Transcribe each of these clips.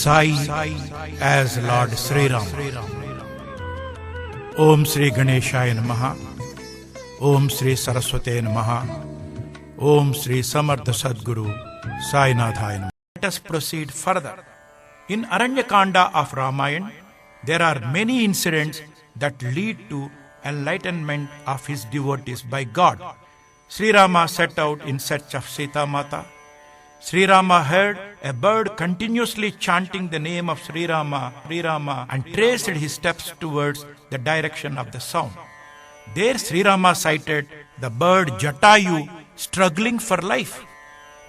Sai as Lord Shri Ram. Om Shri Ganeshaya Namaha. Om Shri Saraswate Namaha. Om Shri Samartha Sadguru Sai Nathaya Namaha. Let us proceed further. In Aranyakanda of Ramayana, there are many incidents that lead to enlightenment of his devotees by God. Sri Rama set out in search of Sita Mata. Sri Rama heard a bird continuously chanting the name of Sri Rama, and traced his steps towards the direction of the sound. There Sri Rama sighted the bird Jatayu struggling for life.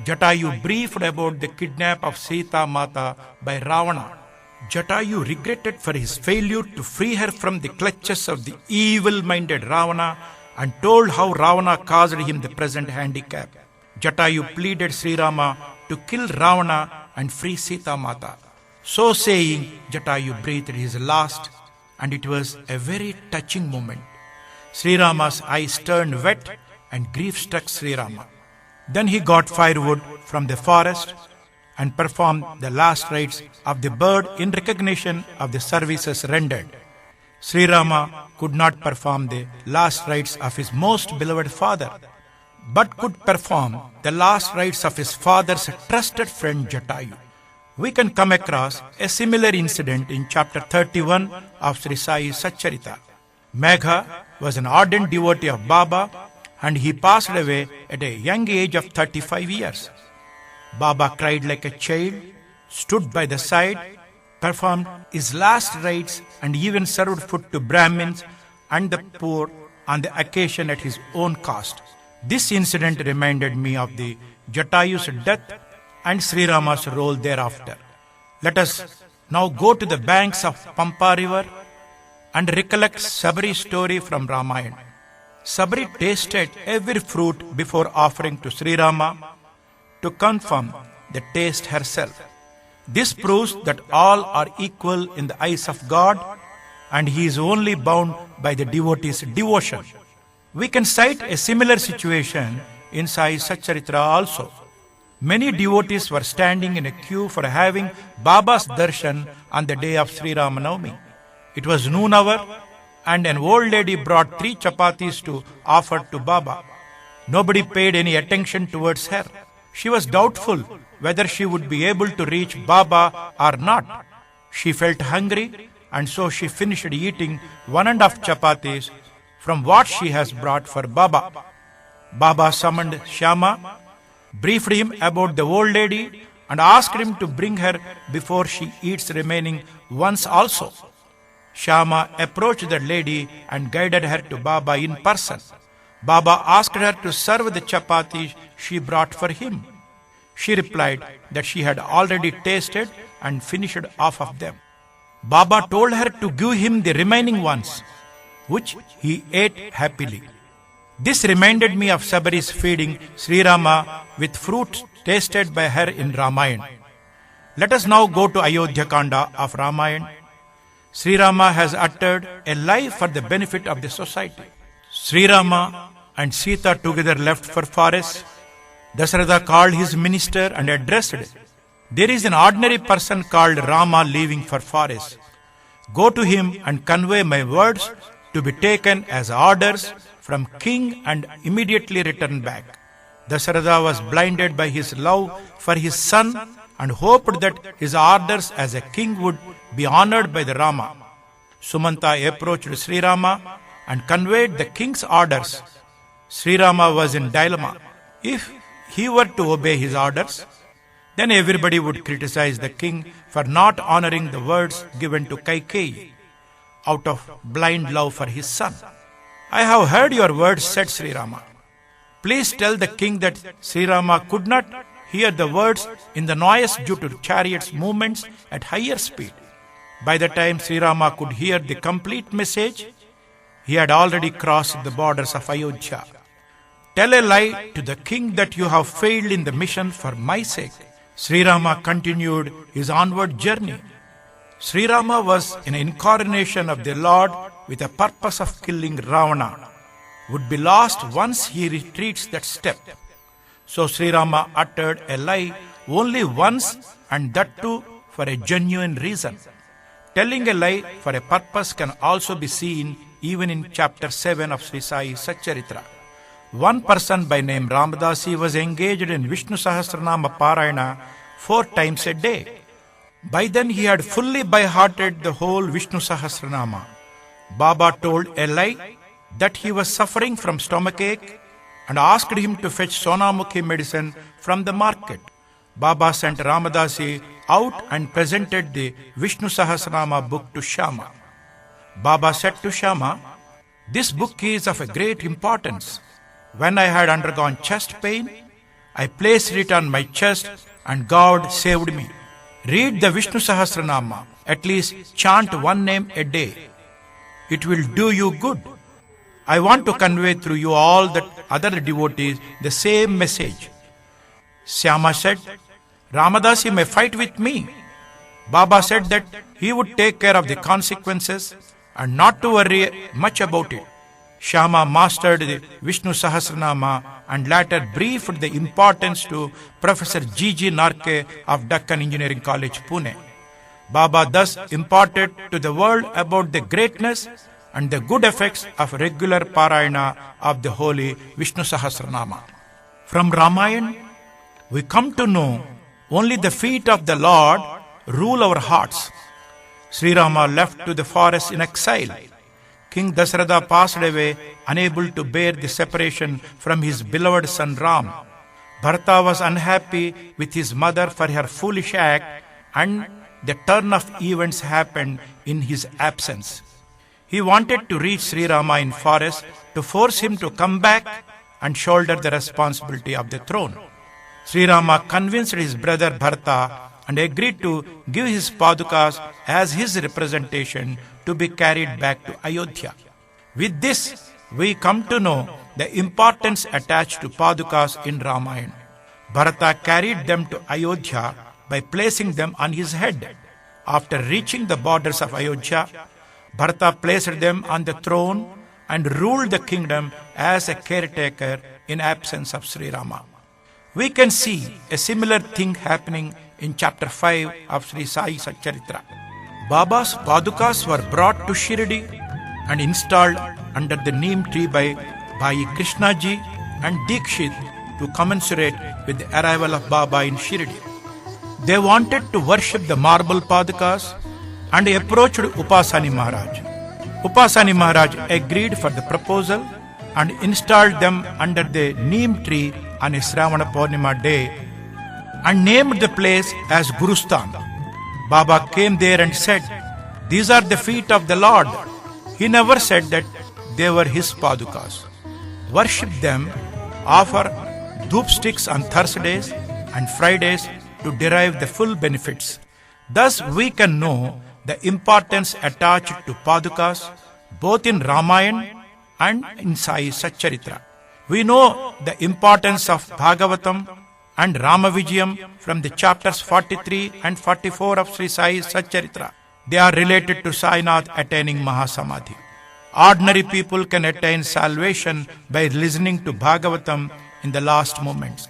Jatayu briefed about the kidnap of Sita Mata by Ravana. Jatayu regretted for his failure to free her from the clutches of the evil-minded Ravana and told how Ravana caused him the present handicap. Jatayu pleaded Sri Rama to kill Ravana and free Sita Mata. So saying, Jatayu breathed his last, and it was a very touching moment. Sri Rama's eyes turned wet and grief struck Sri Rama. Then he got firewood from the forest and performed the last rites of the bird in recognition of the services rendered. Sri Rama could not perform the last rites of his most beloved father, but could perform the last rites of his father's trusted friend Jatayu. We can come across a similar incident in chapter 31 of Sri Sai Satcharita. Megha was an ardent devotee of Baba, and he passed away at a young age of 35 years. Baba cried like a child, stood by the side, performed his last rites, and even served food to Brahmins and the poor on the occasion at his own cost. This incident reminded me of the Jatayu's death and Sri Rama's role thereafter. Let us now go to the banks of Pampa river and recollect Sabari's story from Ramayana. Sabari tasted every fruit before offering to Sri Rama to confirm the taste herself. This proves that all are equal in the eyes of God, and he is only bound by the devotee's devotion. We can cite a similar situation in Sai Satcharitra also. Many devotees were standing in a queue for having Baba's darshan on the day of Sri Ramanavami. It was noon hour, and an old lady brought 3 chapatis to offer to Baba. Nobody paid any attention towards her. She was doubtful whether she would be able to reach Baba or not. She felt hungry, and so she finished eating 1.5 chapatis from what she has brought for Baba. Baba summoned Shyama, briefed him about the old lady, and asked him to bring her before she eats remaining ones also. Shyama approached the lady and guided her to Baba in person. Baba asked her to serve the chapatis she brought for him. She replied that she had already tasted and finished half of them. Baba told her to give him the remaining ones, which he ate happily. This reminded me of Sabari's feeding Sri Rama with fruit tasted by her in Ramayana. Let us now go to Ayodhya Kanda of Ramayana. Sri Rama has uttered a lie for the benefit of the society. Sri Rama and Sita together left for forest. Dasharatha called his minister and addressed it. There is an ordinary person called Rama leaving for forest. Go to him and convey my words to be taken as orders from king and immediately return back. Dasharatha was blinded by his love for his son and hoped that his orders as a king would be honored by the Rama. Sumanta approached Sri Rama and conveyed the king's orders. Sri Rama was in dilemma. If he were to obey his orders, then everybody would criticize the king for not honoring the words given to Kaikeyi out of blind love for his son. I have heard your words, said Sri Rama. Please tell the king that Sri Rama could not hear the words in the noise due to chariots' movements at higher speed. By the time Sri Rama could hear the complete message, he had already crossed the borders of Ayodhya. Tell a lie to the king that you have failed in the mission for my sake. Sri Rama continued his onward journey. Sri Rama was an incarnation of the Lord with a purpose of killing Ravana. Would be lost once he retreats that step. So Sri Rama uttered a lie only once, and that too for a genuine reason. Telling a lie for a purpose can also be seen even in chapter 7 of Sri Sai Satcharitra. One person by name Ramadasi was engaged in Vishnu Sahasranama Parayana 4 times a day. By then he had fully by-hearted the whole Vishnu Sahasranama. Baba told a lie that he was suffering from stomachache and asked him to fetch Sonamukhi medicine from the market. Baba sent Ramadasi out and presented the Vishnu Sahasranama book to Shyama. Baba said to Shyama, "This book is of a great importance. When I had undergone chest pain, I placed it on my chest and God saved me. Read the Vishnu Sahasranama, at least chant one name a day. It will do you good. I want to convey through you all that other devotees the same message." Shyama said, "Ramadasi may fight with me." Baba said that he would take care of the consequences and not to worry much about it. Shyama mastered the Vishnu Sahasranama and later briefed the importance to Professor G.G. Narke of Deccan Engineering College, Pune. Baba thus imparted to the world about the greatness and the good effects of regular Parayana of the holy Vishnu Sahasranama. From Ramayana, we come to know only the feet of the Lord rule our hearts. Sri Rama left to the forest in exile. King Dasharatha passed away, unable to bear the separation from his beloved son Ram. Bharata was unhappy with his mother for her foolish act, and the turn of events happened in his absence. He wanted to reach Sri Rama in forest to force him to come back and shoulder the responsibility of the throne. Sri Rama convinced his brother Bharata and agreed to give his padukas as his representation to be carried back to Ayodhya. With this, we come to know the importance attached to padukas in Ramayana. Bharata carried them to Ayodhya by placing them on his head. After reaching the borders of Ayodhya, Bharata placed them on the throne and ruled the kingdom as a caretaker in absence of Sri Rama. We can see a similar thing happening in chapter 5 of Sri Sai Satcharitra. Baba's padukas were brought to Shirdi and installed under the neem tree by Bhai Krishnaji and Dikshit to commensurate with the arrival of Baba in Shirdi. They wanted to worship the marble padukas and approached Upasani Maharaj. Upasani Maharaj agreed for the proposal and installed them under the neem tree on a Shravana Purnima day and named the place as Gurustan. Baba came there and said, "These are the feet of the Lord." He never said that they were his padukas. Worship them, offer dhoop sticks on Thursdays and Fridays to derive the full benefits. Thus we can know the importance attached to padukas both in Ramayana and in Sai Satcharitra. We know the importance of Bhagavatam and Ramavijayam from the chapters 43 and 44 of Sri Sai Satcharitra. They are related to Sainath attaining Mahasamadhi. Ordinary people can attain salvation by listening to Bhagavatam in the last moments.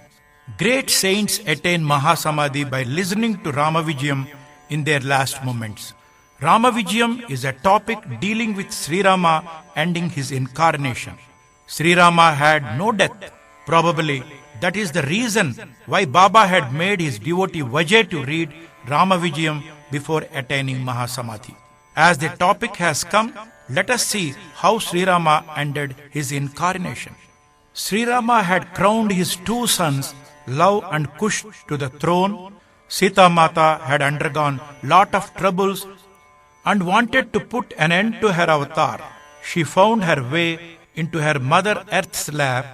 Great saints attain Mahasamadhi by listening to Ramavijayam in their last moments. Ramavijayam is a topic dealing with Sri Rama ending his incarnation. Sri Rama had no death. Probably that is the reason why Baba had made his devotee Vijay to read Ramavijayam before attaining Mahasamadhi. As the topic has come, let us see how Sri Rama ended his incarnation. Sri Rama had crowned his two sons, Love and Kush, to the throne. Sita Mata had undergone lot of troubles and wanted to put an end to her avatar. She found her way into her mother Earth's lap,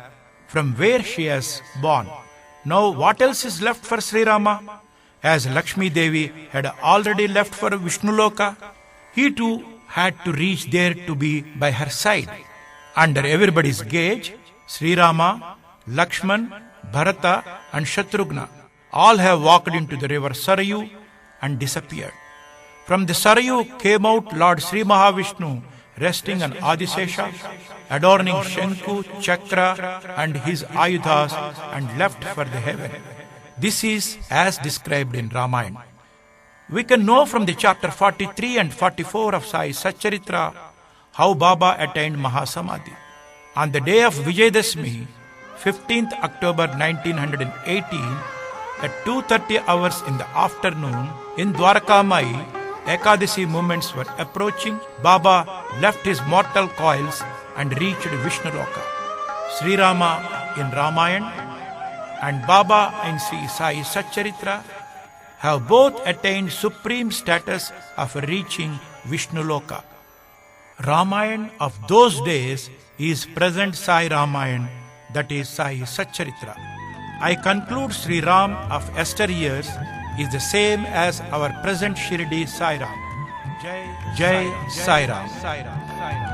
from where she has born. Now what else is left for Sri Rama? As Lakshmi Devi had already left for Vishnuloka, he too had to reach there to be by her side. Under everybody's gauge, Sri Rama, Lakshman, Bharata and Shatrughna all have walked into the river Sarayu and disappeared. From the Sarayu came out Lord Sri Mahavishnu, resting on Adisesha, adorning Shanku, Chakra and his Ayudhas, and left for the heaven. This is as described in Ramayana. We can know from the chapter 43 and 44 of Sai Satcharitra how Baba attained Mahasamadhi. On the day of Vijayadashmi, 15th October 1918, at 2:30 hours in the afternoon, in Dwarkamai, Ekadasi movements were approaching. Baba left his mortal coils and reached Vishnuloka. Sri Rama in Ramayana and Baba in Sri Sai Satcharitra have both attained supreme status of reaching Vishnuloka. Ramayana of those days is present Sai Ramayana, that is Sai Satcharitra. I conclude Sri Ram of yesteryears is the same as our present Shirdi Sai Ram. Jai Sai Ram.